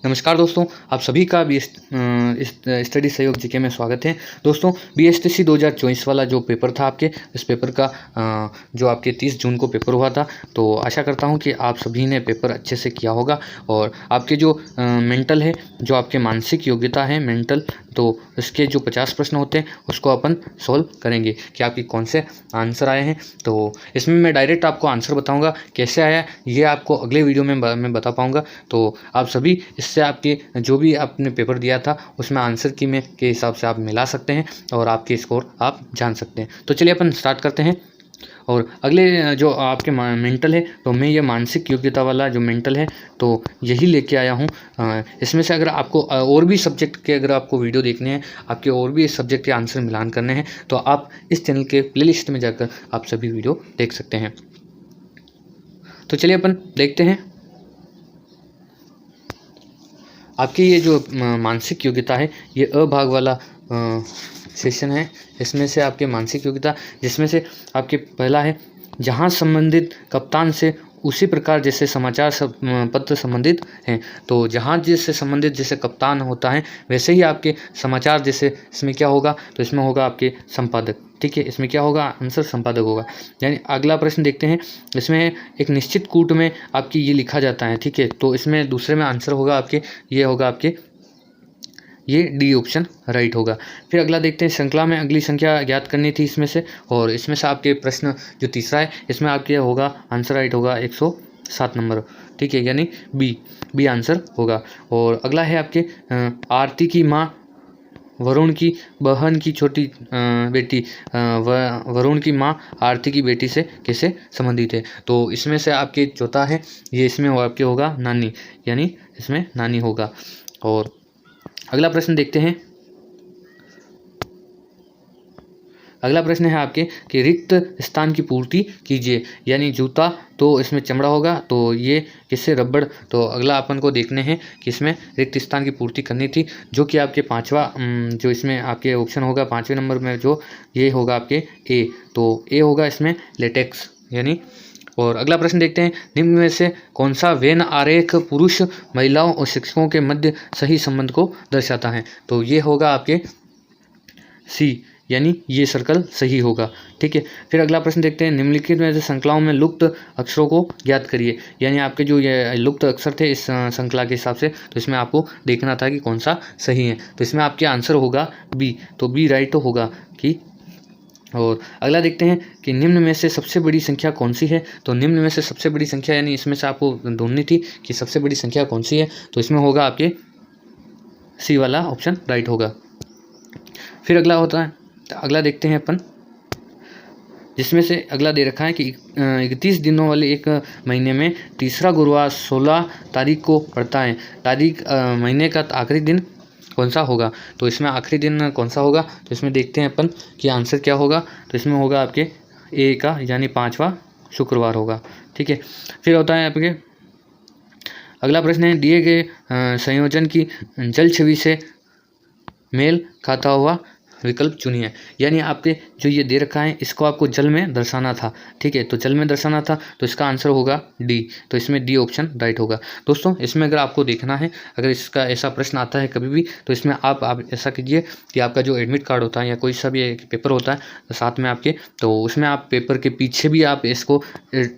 नमस्कार दोस्तों, आप सभी का स्टडी सहयोग जीके में स्वागत है। दोस्तों, बीएसटीसी 2024 वाला जो पेपर था आपके, इस पेपर का जो आपके 30 जून को पेपर हुआ था, तो आशा करता हूं कि आप सभी ने पेपर अच्छे से किया होगा और आपके जो मेंटल है, जो आपके मानसिक योग्यता है मेंटल, तो इसके जो 50 प्रश्न होते हैं उसको अपन सॉल्व करेंगे कि आपकी कौन से आंसर आए हैं। तो इसमें मैं डायरेक्ट आपको आंसर बताऊँगा, कैसे आया ये आपको अगले वीडियो में मैं बता पाऊँगा। तो आप सभी इससे आपके जो भी आपने पेपर दिया था उसमें आंसर की में के हिसाब से आप मिला सकते हैं और आपके स्कोर आप जान सकते हैं। तो चलिए अपन स्टार्ट करते हैं। और अगले जो आपके मेंटल है, तो मैं ये मानसिक योग्यता वाला जो मेंटल है तो यही लेके आया हूँ। इसमें से अगर आपको और भी सब्जेक्ट के अगर आपको वीडियो देखने हैं, आपके और भी सब्जेक्ट के आंसर मिलान करने हैं, तो आप इस चैनल के प्लेलिस्ट में जाकर आप सभी वीडियो देख सकते हैं। तो चलिए अपन देखते हैं। आपकी ये जो मानसिक योग्यता है, ये अ भाग वाला सेशन है। इसमें से आपके मानसिक योग्यता, जिसमें से आपके पहला है, जहाँ संबंधित कप्तान से उसी प्रकार जैसे समाचार पत्र संबंधित हैं। तो जहाँ जिससे संबंधित जैसे कप्तान होता है, वैसे ही आपके समाचार जैसे इसमें क्या होगा, तो इसमें होगा आपके संपादक। ठीक है, इसमें क्या होगा, आंसर संपादक होगा। यानी अगला प्रश्न देखते हैं। इसमें एक निश्चित कूट में आपकी ये लिखा जाता है। ठीक है, तो इसमें दूसरे में आंसर होगा आपके, ये होगा आपके, ये डी ऑप्शन राइट होगा। फिर अगला देखते हैं, श्रृंखला में अगली संख्या ज्ञात करनी थी इसमें से, और इसमें से आपके प्रश्न जो तीसरा है, इसमें आपके होगा आंसर राइट होगा 107 नंबर। ठीक है, यानी बी आंसर होगा। और अगला है आपके, आरती की माँ वरुण की बहन की छोटी बेटी, वरुण की माँ आरती की बेटी से कैसे संबंधित है। तो इसमें से आपके चौथा है, ये इसमें आपके होगा नानी, यानी इसमें नानी होगा। और अगला प्रश्न देखते हैं। अगला प्रश्न है आपके कि रिक्त स्थान की पूर्ति कीजिए, यानी जूता तो इसमें चमड़ा होगा, तो ये किससे, रबड़। तो अगला अपन को देखने हैं कि इसमें रिक्त स्थान की पूर्ति करनी थी, जो कि आपके पांचवा जो इसमें आपके ऑप्शन होगा 5वें नंबर में, जो ये होगा आपके ए। तो ए होगा इसमें लेटेक्स, यानी। और अगला प्रश्न देखते हैं, निम्न में से कौन सा वेन आरेख पुरुष, महिलाओं और शिक्षकों के मध्य सही संबंध को दर्शाता है। तो ये होगा आपके सी, यानी ये सर्कल सही होगा। ठीक है, फिर अगला प्रश्न देखते हैं, निम्नलिखित में से श्रृंखलाओं में लुप्त अक्षरों को ज्ञात करिए, यानी आपके जो ये लुप्त अक्षर थे इस श्रृंखला के हिसाब से, तो इसमें आपको देखना था कि कौन सा सही है। तो इसमें आपके आंसर होगा बी, तो बी राइट होगा कि। और अगला देखते हैं कि निम्न में से सबसे बड़ी संख्या कौन सी है। तो निम्न में से सबसे बड़ी संख्या, यानी इसमें से आपको ढूंढनी थी कि सबसे बड़ी संख्या कौन सी है, तो इसमें होगा आपके सी वाला ऑप्शन राइट होगा। फिर अगला होता है, अगला देखते हैं अपन, जिसमें से अगला दे रखा है कि 31 दिनों वाले एक महीने में तीसरा गुरुवार 16 तारीख को पड़ता है। तारीख महीने का आखिरी दिन कौन सा होगा। तो इसमें आखिरी दिन कौन सा होगा, तो इसमें देखते हैं अपन कि आंसर क्या होगा। तो इसमें होगा आपके ए का, यानी 5वां शुक्रवार होगा। ठीक है, फिर होता है आपके अगला प्रश्न है, दिए गए संयोजन की जल छवि से मेल खाता हुआ विकल्प चुनिए, यानी आपके जो ये दे रखा है इसको आपको जल में दर्शाना था। ठीक है, तो जल में दर्शाना था, तो इसका आंसर होगा डी, तो इसमें डी ऑप्शन राइट होगा। दोस्तों, इसमें अगर आपको देखना है, अगर इसका ऐसा प्रश्न आता है कभी भी, तो इसमें आप ऐसा कीजिए कि आपका जो एडमिट कार्ड होता है या कोई सा भी पेपर होता है तो साथ में आपके, तो उसमें आप पेपर के पीछे भी आप इसको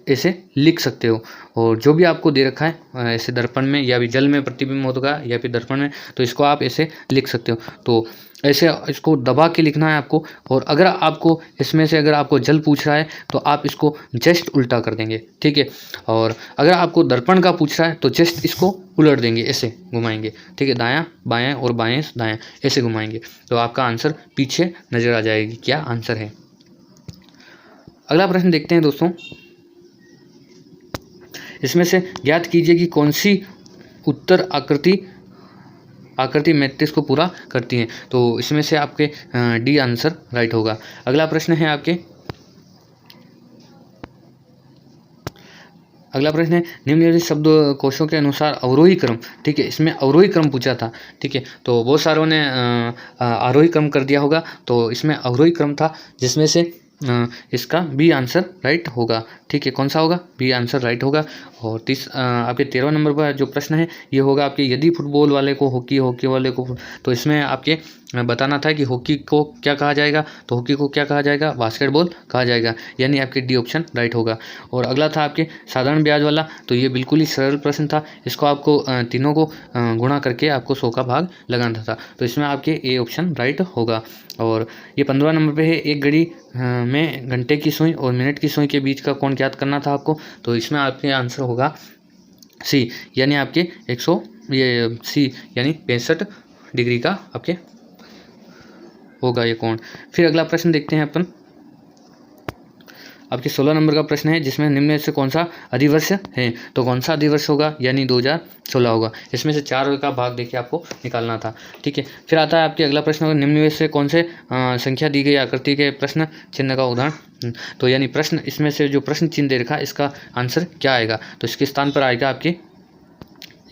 ऐसे लिख सकते हो। और जो भी आपको दे रखा है ऐसे दर्पण में या भी जल में प्रतिबिंब होगा या फिर दर्पण में, तो इसको आप ऐसे लिख सकते हो। तो ऐसे इसको दबा के लिखना है आपको। और अगर आपको इसमें से अगर आपको जल पूछ रहा है तो आप इसको जस्ट उल्टा कर देंगे। ठीक है, और अगर आपको दर्पण का पूछ रहा है तो जस्ट इसको उलट देंगे, ऐसे घुमाएंगे। ठीक है, दायां बायां और बाएं दायां ऐसे घुमाएंगे, तो आपका आंसर पीछे नजर आ जाएगी क्या आंसर है। अगला प्रश्न देखते हैं दोस्तों, इसमें से ज्ञात कीजिए कि कौन सी उत्तर आकृति मैट्रिक्स को पूरा करती हैं। तो इसमें से आपके डी आंसर राइट होगा। अगला प्रश्न है आपके, अगला प्रश्न है, निम्नलिखित शब्द कोशों के अनुसार अवरोही क्रम। ठीक है, इसमें अवरोही क्रम पूछा था। ठीक है, तो बहुत सारों ने आरोही क्रम कर दिया होगा, तो इसमें अवरोही क्रम था, जिसमें से इसका बी आंसर राइट होगा। ठीक है, कौन सा होगा? बी आंसर राइट होगा। और आपके 13वें नंबर पर जो प्रश्न है ये होगा आपके, यदि फुटबॉल वाले को हॉकी, हॉकी वाले को, तो इसमें आपके बताना था कि हॉकी को क्या कहा जाएगा, तो हॉकी को क्या कहा जाएगा? बास्केटबॉल कहा जाएगा, यानी आपके डी ऑप्शन राइट होगा। और अगला था आपके साधारण ब्याज वाला, तो ये बिल्कुल ही सरल प्रश्न था। इसको आपको तीनों को गुणा करके आपको 100 का भाग लगाना था, तो इसमें आपके ए ऑप्शन राइट होगा। और ये 15वां नंबर पे है, एक घड़ी में घंटे की सुई और मिनट की सुई के बीच का कोण ज्ञात करना था आपको, तो इसमें आपके आंसर होगा सी, यानी आपके 65 डिग्री का आपके होगा ये कोण। फिर अगला प्रश्न देखते हैं अपन, आपके 16 नंबर का प्रश्न है, जिसमें निम्न में से कौन सा अधिवर्ष है, तो कौन सा अधिवर्ष होगा, यानी 2016 होगा। इसमें से 4 का भाग देखिए आपको निकालना था। ठीक है, फिर आता है आपके अगला प्रश्न, निम्न में से कौन से संख्या दी गई आकृति के प्रश्न चिन्ह का उदाहरण, तो यानी प्रश्न, इसमें से जो प्रश्न चिन्ह दे रखा है इसका आंसर क्या आएगा, तो इसके स्थान पर आएगा आपके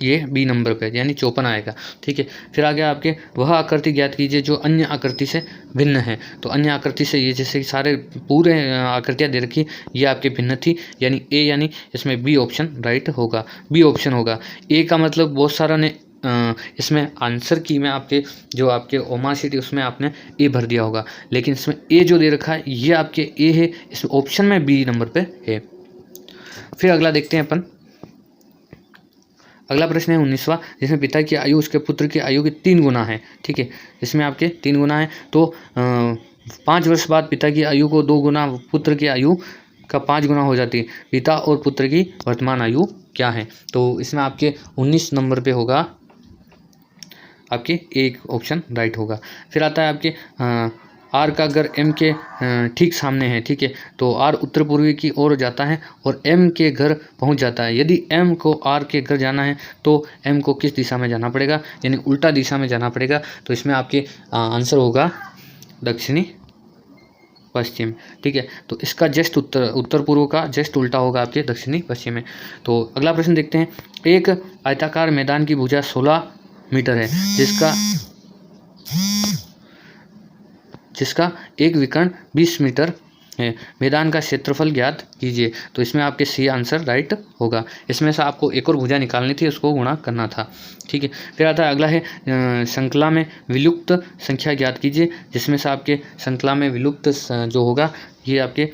ये बी नंबर पे, यानी 54 आएगा। ठीक है, फिर आगे आपके वह आकृति ज्ञात कीजिए जो अन्य आकृति से भिन्न है, तो अन्य आकृति से ये जैसे सारे पूरे आकृतियाँ दे रखी, ये आपके भिन्न थी, यानी ए, यानी इसमें बी ऑप्शन राइट होगा, बी ऑप्शन होगा। ए का मतलब बहुत सारा ने इसमें आंसर की में आपके जो आपके ओमा शीट उसमें आपने ए भर दिया होगा, लेकिन इसमें ए जो दे रखा है ये आपके ए है, इस ऑप्शन में बी नंबर पे है। फिर अगला देखते हैं अपन, अगला प्रश्न है 19वां, जिसमें पिता की आयु उसके पुत्र की आयु के 3 गुना है। ठीक है, इसमें आपके 3 गुना है, तो 5 वर्ष बाद पिता की आयु को 2 गुना, पुत्र की आयु का 5 गुना हो जाती है। पिता और पुत्र की वर्तमान आयु क्या है, तो इसमें आपके 19 नंबर पे होगा आपके एक ऑप्शन राइट होगा। फिर आता है आपके आर का घर एम के ठीक सामने है। ठीक है, तो आर उत्तर पूर्वी की ओर जाता है और एम के घर पहुंच जाता है। यदि एम को आर के घर जाना है तो एम को किस दिशा में जाना पड़ेगा, यानी उल्टा दिशा में जाना पड़ेगा, तो इसमें आपके आंसर होगा दक्षिणी पश्चिम। ठीक है, तो इसका जस्ट उत्तर पूर्व का जस्ट उल्टा होगा आपके दक्षिणी पश्चिम में। तो अगला प्रश्न देखते हैं, एक आयताकार मैदान की भुजा 16 मीटर है, जिसका एक विकर्ण 20 मीटर है, मैदान का क्षेत्रफल ज्ञात कीजिए, तो इसमें आपके सी आंसर राइट होगा। इसमें से आपको एक और भुजा निकालनी थी, उसको गुणा करना था। ठीक है, फिर आता है अगला है श्रृंखला में विलुप्त संख्या ज्ञात कीजिए, जिसमें से आपके श्रृंखला में विलुप्त जो होगा ये आपके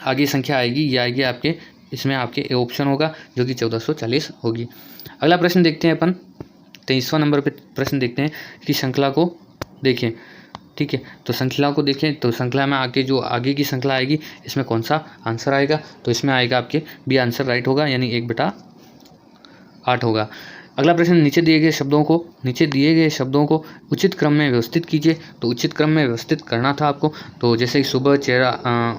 आगे संख्या आएगी, ये आएगी आपके, इसमें आपके ए ऑप्शन होगा जो कि 1440 होगी। अगला प्रश्न देखते हैं अपन, 23वां नंबर पे प्रश्न देखते हैं कि श्रृंखला को देखें। ठीक है, तो श्रृंखला को देखें, तो श्रृंखला में आके जो आगे की श्रृंखला आएगी इसमें कौन सा आंसर आएगा, तो इसमें आएगा आपके बी आंसर राइट होगा, यानी 1/8 होगा। अगला प्रश्न, नीचे दिए गए शब्दों को उचित क्रम में व्यवस्थित कीजिए, तो उचित क्रम में व्यवस्थित करना था आपको, तो जैसे सुबह चेहरा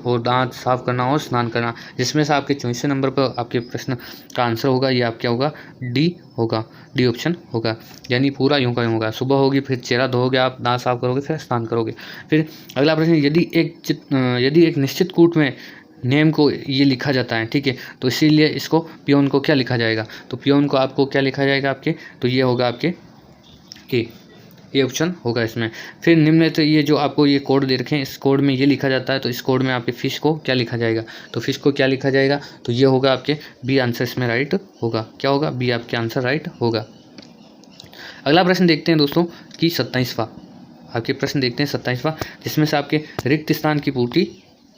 और दांत साफ करना और स्नान करना, जिसमें से आपके 24वें नंबर पर आपके प्रश्न का आंसर होगा ये आपका होगा डी होगा, डी ऑप्शन होगा, यानी पूरा यूं का यूं होगा, सुबह होगी, फिर चेहरा धोगे आप, दांत साफ करोगे, फिर स्नान करोगे। फिर अगला प्रश्न, यदि एक निश्चित कूट में नेम को ये लिखा जाता है, ठीक है, तो इसीलिए इसको पियोन को क्या लिखा जाएगा, तो पियोन को आपको क्या लिखा जाएगा आपके, तो ये होगा आपके ये ऑप्शन होगा इसमें। फिर निम्न तो ये जो आपको ये कोड दे रखे हैं, इस कोड में ये लिखा जाता है, तो इस कोड में आपके फिश को क्या लिखा जाएगा, तो फिश को क्या लिखा जाएगा, तो ये होगा आपके बी आंसर इसमें राइट होगा, क्या होगा, बी आपके आंसर राइट होगा। अगला प्रश्न देखते हैं दोस्तों कि 27वां आपके प्रश्न देखते हैं 27वां, जिसमें से आपके रिक्त स्थान की पूर्ति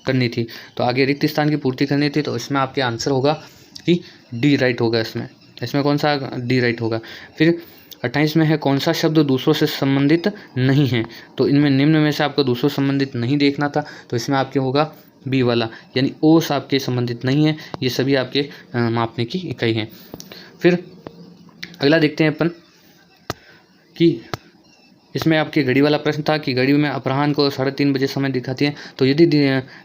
करनी थी, तो आगे रिक्त स्थान की पूर्ति करनी थी, तो इसमें आपके आंसर होगा कि डी राइट होगा, इसमें कौन सा डी राइट होगा। फिर 28 में है, कौन सा शब्द दूसरों से संबंधित नहीं है, तो इनमें निम्न में से आपको दूसरों संबंधित नहीं देखना था, तो इसमें आपके होगा बी वाला, यानी ओस आपके संबंधित नहीं है, ये सभी आपके मापने की इकाई हैं। फिर अगला देखते हैं अपन कि इसमें आपके घड़ी वाला प्रश्न था कि घड़ी में अपराह्न को 3:30 बजे समय दिखाती है, तो यदि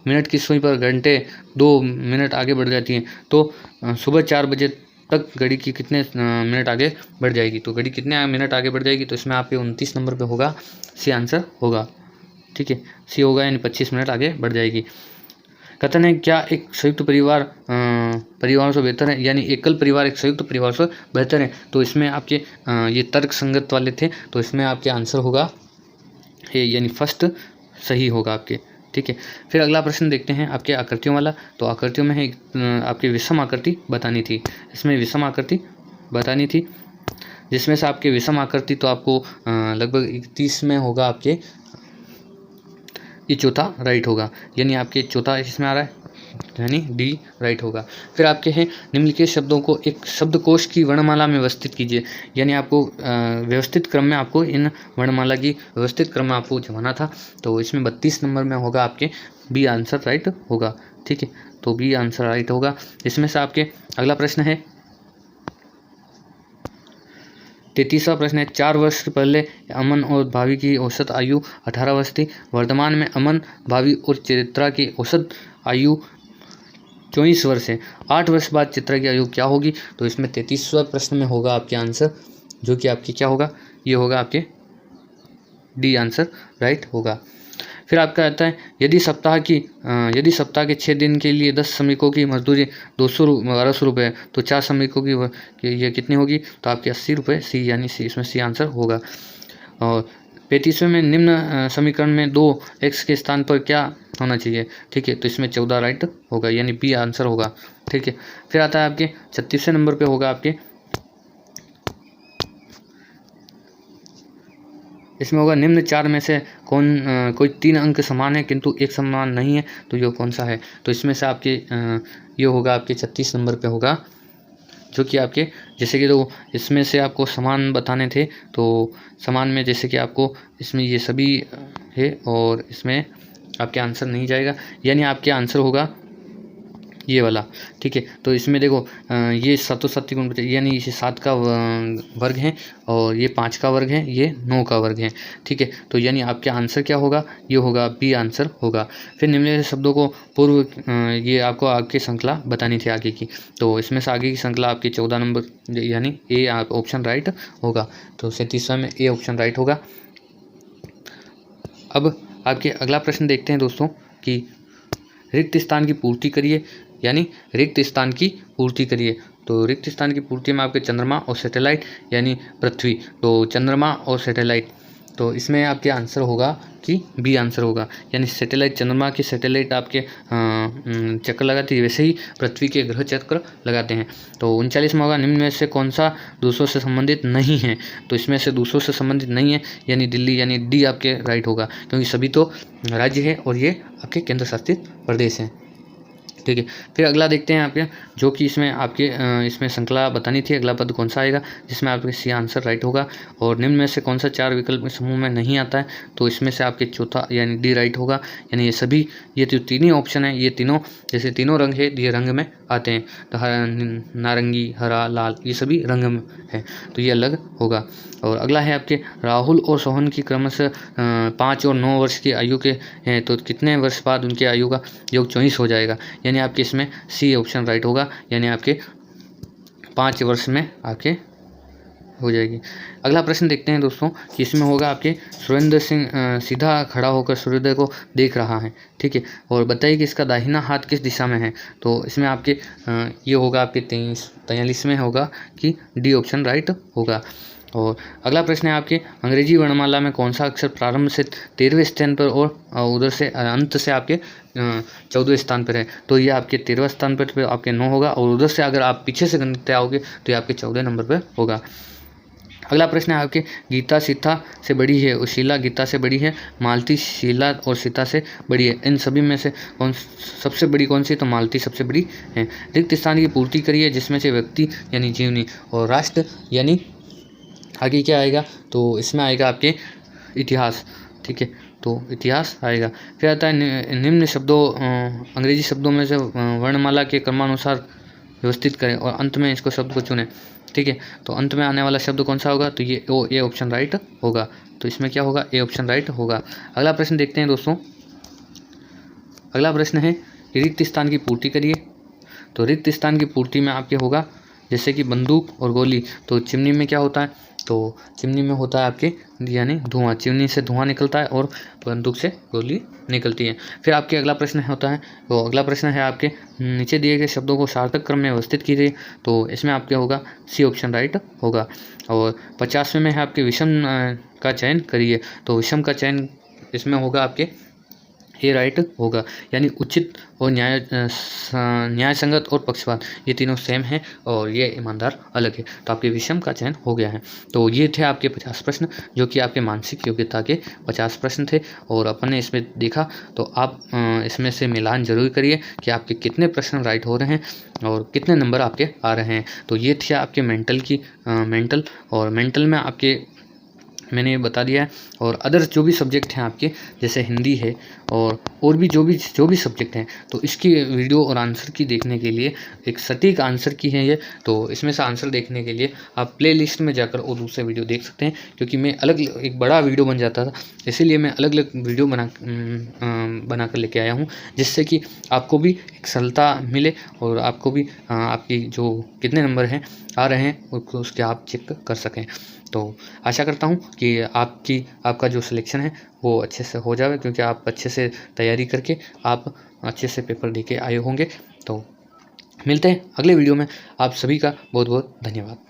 मिनट की सुई पर घंटे 2 मिनट आगे बढ़ जाती हैं तो सुबह 4 बजे तक घड़ी की कितने मिनट आगे बढ़ जाएगी, तो घड़ी कितने मिनट आगे बढ़ जाएगी, तो इसमें आपके 29 नंबर पे होगा सी आंसर होगा। ठीक है, सी होगा, यानी 25 मिनट आगे बढ़ जाएगी। कथन है, क्या एक संयुक्त परिवार से बेहतर है, यानी एकल परिवार एक संयुक्त परिवार से बेहतर है, तो इसमें आपके ये तर्क संगत वाले थे, तो इसमें आपके आंसर होगा यानी फर्स्ट सही होगा आपके। ठीक है। फिर अगला प्रश्न देखते हैं आपके आकृतियों वाला। तो आकृतियों में है आपकी विषम आकृति बतानी थी। इसमें विषम आकृति बतानी थी, जिसमें से आपके विषम आकृति तो आपको लगभग 31 में होगा आपके, ये चौथा राइट होगा, यानी आपके चौथा इसमें आ रहा है, यानी डी राइट होगा। फिर आपके हैं निम्नलिखित शब्दों को एक शब्दकोश की वर्णमाला में व्यवस्थित कीजिए, यानी आपको व्यवस्थित क्रम में आपको इन वर्णमाला की व्यवस्थित क्रम में आपको जमाना था। तो इसमें 32 नंबर में होगा आपके बी आंसर राइट होगा, ठीक है। तो बी आंसर राइट होगा। इसमें से आपके अगला प्रश्न है 33वां प्रश्न है, 4 वर्ष पहले अमन और भावी की औसत आयु 18 वर्ष थी। वर्तमान में अमन, भावी और चित्रा की औसत आयु 24 वर्ष है। 8 वर्ष बाद चित्रा की आयु क्या होगी? तो इसमें 33वां प्रश्न में होगा आपके आंसर, जो कि आपके क्या होगा, ये होगा आपके डी आंसर राइट होगा। फिर आपका आता है यदि सप्ताह के 6 दिन के लिए 10 श्रमिकों की मजदूरी 1200 रुपये, तो 4 श्रमिकों की ये कितनी होगी? तो आपके 80 रुपये, सी यानी सी, इसमें सी आंसर होगा। और 35वें में निम्न समीकरण में 2x के स्थान पर क्या होना चाहिए? ठीक है, तो इसमें 14 राइट होगा, यानी बी आंसर होगा, ठीक है। फिर आता है आपके 36वें नंबर पे होगा आपके, इसमें होगा निम्न 4 में से कोई 3 अंक समान है किंतु एक समान नहीं है, तो ये कौन सा है? तो इसमें से आपके ये होगा आपके 36 नंबर पे होगा, जो कि आपके जैसे कि तो इसमें से आपको समान बताने थे, तो समान में जैसे कि आपको इसमें ये सभी है और इसमें आपके आंसर नहीं जाएगा, यानी आपके आंसर होगा ये वाला, ठीक है। तो इसमें देखो ये 7 गुण बचे, यानी ये 7 का वर्ग है और ये 5 का वर्ग है, ये 9 का वर्ग है, ठीक है। तो यानी आपके आंसर क्या होगा? ये होगा बी आंसर होगा। फिर निम्नलिखित शब्दों को पूर्व ये आपको आगे श्रृंखला बतानी थी आगे की, तो इसमें से आगे की श्रृंखला आपकी 14 नंबर यानी ए ऑप्शन राइट होगा। तो 37वां में ए ऑप्शन राइट होगा। अब आपके अगला प्रश्न देखते हैं दोस्तों कि रिक्त स्थान की पूर्ति करिए, यानी रिक्त स्थान की पूर्ति करिए। तो रिक्त स्थान की पूर्ति में आपके चंद्रमा और सैटेलाइट यानी पृथ्वी, तो चंद्रमा और सैटेलाइट, तो इसमें आपके आंसर होगा कि बी आंसर होगा, यानी सैटेलाइट, चंद्रमा की सैटेलाइट आपके चक्कर लगाती है, वैसे ही पृथ्वी के ग्रह चक्र लगाते हैं। तो 39वां होगा निम्न में से कौन सा दूसरों से संबंधित नहीं है? तो इसमें से दूसरों से संबंधित नहीं है, यानी दिल्ली, यानी डी आपके राइट होगा, क्योंकि सभी तो राज्य है और ये आपके केंद्र शासित प्रदेश हैं, ठीक है। फिर अगला देखते हैं आपके, जो कि इसमें आपके इसमें श्रृंखला बतानी थी, अगला पद कौन सा आएगा, जिसमें आपके सी आंसर राइट होगा। और निम्न में से कौन सा 4 विकल्प समूह में नहीं आता है? तो इसमें से आपके चौथा यानी डी राइट होगा, यानी ये सभी, ये जो तीन ही ऑप्शन है, ये तीनों जैसे तीनों रंग है ये रंग में आते हैं, तो नारंगी, हरा, लाल, ये सभी रंग में है, तो ये अलग होगा। और अगला है आपके राहुल और सोहन की क्रमशः 5 और 9 वर्ष की आयु के हैं, तो कितने वर्ष बाद उनकी आयु का योग 24 हो जाएगा, यानी आपके इसमें सी ऑप्शन राइट होगा, यानी आपके 5 वर्ष में आपके हो जाएगी। अगला प्रश्न देखते हैं दोस्तों कि इसमें होगा आपके सुरेंद्र सिंह सीधा खड़ा होकर सूर्योदय को देख रहा है, ठीक है, और बताइए कि इसका दाहिना हाथ किस दिशा में है? तो इसमें आपके ये होगा आपके 43 में होगा कि डी ऑप्शन राइट होगा। और अगला प्रश्न है आपके अंग्रेजी वर्णमाला में कौन सा अक्षर प्रारंभ से 13वें स्थान पर और उधर से अंत से आपके 14वें स्थान पर है? तो ये आपके 13वें स्थान पर आपके 9 होगा, और उधर से अगर आप पीछे से गणित आओगे तो ये आपके 14वें नंबर पर होगा। अगला प्रश्न है आपके गीता सीता से बड़ी है और शीला गीता से बड़ी है, मालती शीला और सीता से बड़ी है, इन सभी में से कौन सबसे बड़ी कौन सी? तो मालती सबसे बड़ी है। रिक्त स्थान की पूर्ति करिए, जिसमें से व्यक्ति यानी जीवनी और राष्ट्र यानी आगे क्या आएगा? तो इसमें आएगा आपके इतिहास, ठीक है, तो इतिहास आएगा। फिर आता है निम्न शब्दों अंग्रेजी शब्दों में से वर्णमाला के क्रमानुसार व्यवस्थित करें और अंत में इसको शब्द को चुनें, ठीक है। तो अंत में आने वाला शब्द कौन सा होगा? तो ये ए ऑप्शन राइट होगा, तो इसमें क्या होगा? ए ऑप्शन राइट होगा। अगला प्रश्न देखते हैं दोस्तों। अगला प्रश्न है रिक्त स्थान की पूर्ति करिए। तो रिक्त स्थान की पूर्ति में आपके होगा जैसे कि बंदूक और गोली, तो चिमनी में क्या होता है? तो चिमनी में होता है आपके यानी धुआं, चिमनी से धुआं निकलता है और बंदूक से गोली निकलती है। फिर आपके अगला प्रश्न होता है, तो अगला प्रश्न है आपके नीचे दिए गए शब्दों को सार्थक क्रम में व्यवस्थित कीजिए। तो इसमें आपके होगा सी ऑप्शन राइट होगा। और 50वें में है आपके विषम का चयन करिए। तो विषम का चयन इसमें होगा आपके ये राइट होगा। यानी उचित और न्याय संगत और पक्षपात ये तीनों सेम है और ये ईमानदार अलग है। तो आपके विषम का चयन हो गया है। तो ये थे आपके 50 प्रश्न जो कि आपके मानसिक योग्यता के 50 प्रश्न थे और अपन ने इसमें देखा। तो आप इसमें से मिलान जरूर करिए कि आपके कितने प्रश्न राइट हो रहे हैं और कितने नंबर आपके आ रहे हैं। तो ये थे आपके मेंटल में आपके मैंने बता दिया है। और अदर्स जो भी सब्जेक्ट हैं आपके, जैसे हिंदी है और भी जो भी सब्जेक्ट हैं, तो इसकी वीडियो और आंसर की देखने के लिए, एक सटीक आंसर की है ये, तो इसमें से आंसर देखने के लिए आप प्ले लिस्ट में जाकर और दूसरे वीडियो देख सकते हैं। क्योंकि मैं अलग एक बड़ा वीडियो बन जाता था, इसीलिए मैं अलग अलग वीडियो बना कर लेके आया हूँ, जिससे कि आपको भी एक सरलता मिले और आपको भी आपकी जो कितने नंबर हैं आ रहे हैं उसके आप चेक कर सकें। तो आशा करता हूँ कि आपका जो सिलेक्शन है वो अच्छे से हो जाए, क्योंकि आप अच्छे से तैयारी करके आप अच्छे से पेपर दे के आए होंगे। तो मिलते हैं अगले वीडियो में। आप सभी का बहुत बहुत धन्यवाद।